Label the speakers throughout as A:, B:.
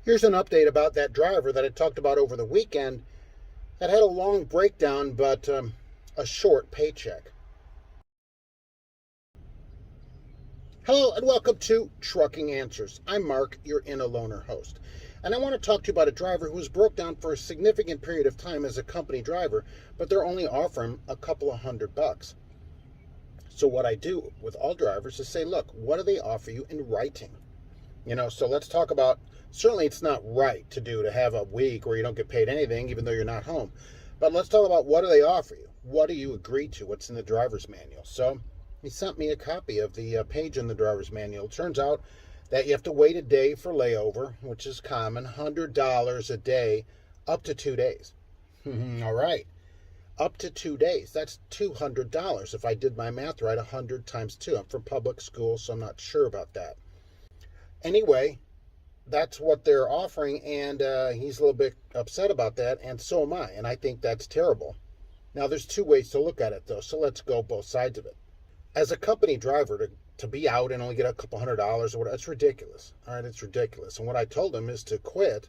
A: Here's an update about that driver that I talked about over the weekend that had a long breakdown but a short paycheck. Hello and welcome to Trucking Answers. I'm Mark, your in-a-loaner host. And I want to talk to you about a driver who was broke down for a significant period of time as a company driver, but they're only offering a couple of $100. So what I do with all drivers is say, look, what do they offer you in writing? So let's talk about, certainly it's not right to have a week where you don't get paid anything, even though you're not home. But let's talk about what do they offer you? What do you agree to? What's in the driver's manual? So he sent me a copy of the page in the driver's manual. It turns out that you have to wait a day for layover, which is common, $100 a day, up to 2 days. All right. Up to 2 days. That's $200. If I did my math right, 100 times 2. I'm from public school, so I'm not sure about that. Anyway, that's what they're offering, and he's a little bit upset about that, and so am I, and I think that's terrible. Now, there's two ways to look at it, though, so let's go both sides of it. As a company driver, to be out and only get a couple $100 or whatever, it's ridiculous. All right, it's ridiculous. And what I told him is to quit.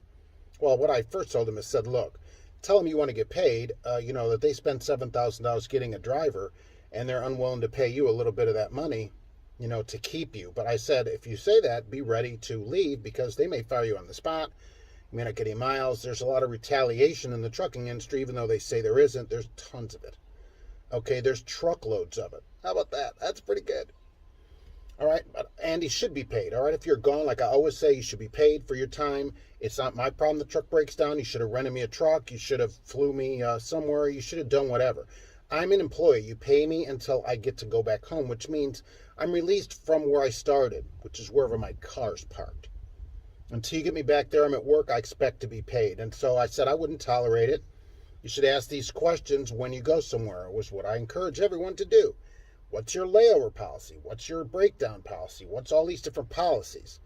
A: Well, what I first told him is said, look, tell them you want to get paid, that they spend $7,000 getting a driver, and they're unwilling to pay you a little bit of that money, to keep you. But I said, if you say that, be ready to leave because they may fire you on the spot. You may not get any miles. There's a lot of retaliation in the trucking industry, even though they say there isn't. There's tons of it. Okay, there's truckloads of it. How about that? That's pretty good. All right, and he should be paid. All right, if you're gone, like I always say, you should be paid for your time. It's not my problem the truck breaks down. You should have rented me a truck. You should have flew me somewhere. You should have done whatever. I'm an employee. You pay me until I get to go back home, which means I'm released from where I started, which is wherever my car's parked. Until you get me back there, I'm at work, I expect to be paid. And so I said I wouldn't tolerate it. You should ask these questions when you go somewhere, was what I encourage everyone to do. What's your layover policy? What's your breakdown policy? What's all these different policies?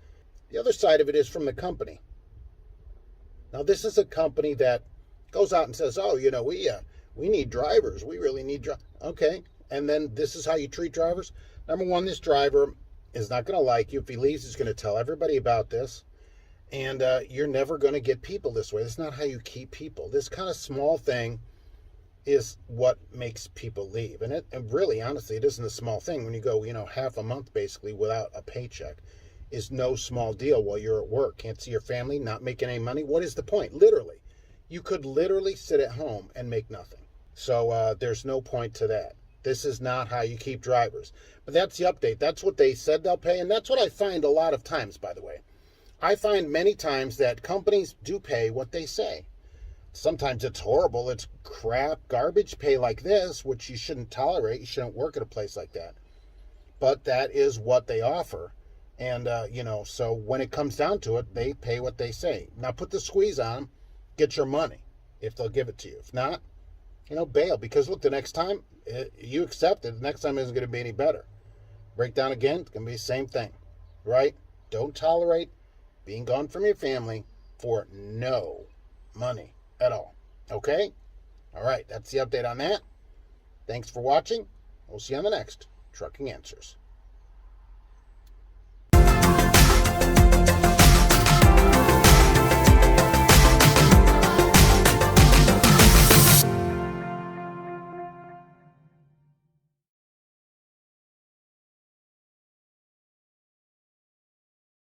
A: The other side of it is from the company. Now, this is a company that goes out and says, oh, we need drivers. We really need drivers. Okay. And then this is how you treat drivers. Number one, this driver is not going to like you. If he leaves, he's going to tell everybody about this. And you're never going to get people this way. That's not how you keep people. This kind of small thing is what makes people leave. And really, honestly, it isn't a small thing. When you go, half a month basically without a paycheck is no small deal while you're at work. Can't see your family, not making any money. What is the point? Literally. You could literally sit at home and make nothing. So there's no point to that. This is not how you keep drivers. But that's the update. That's what they said they'll pay. And that's what I find a lot of times, by the way. I find many times that companies do pay what they say. Sometimes it's horrible. It's crap, garbage pay like this, which you shouldn't tolerate. You shouldn't work at a place like that. But that is what they offer. And, so when it comes down to it, they pay what they say. Now put the squeeze on them. Get your money if they'll give it to you. If not, bail. Because look, the next time you accept it, the next time isn't going to be any better. Break down again, it's going to be the same thing, right? Don't tolerate being gone from your family for no money at all. Okay? All right, that's the update on that. Thanks for watching. We'll see you on the next Trucking Answers.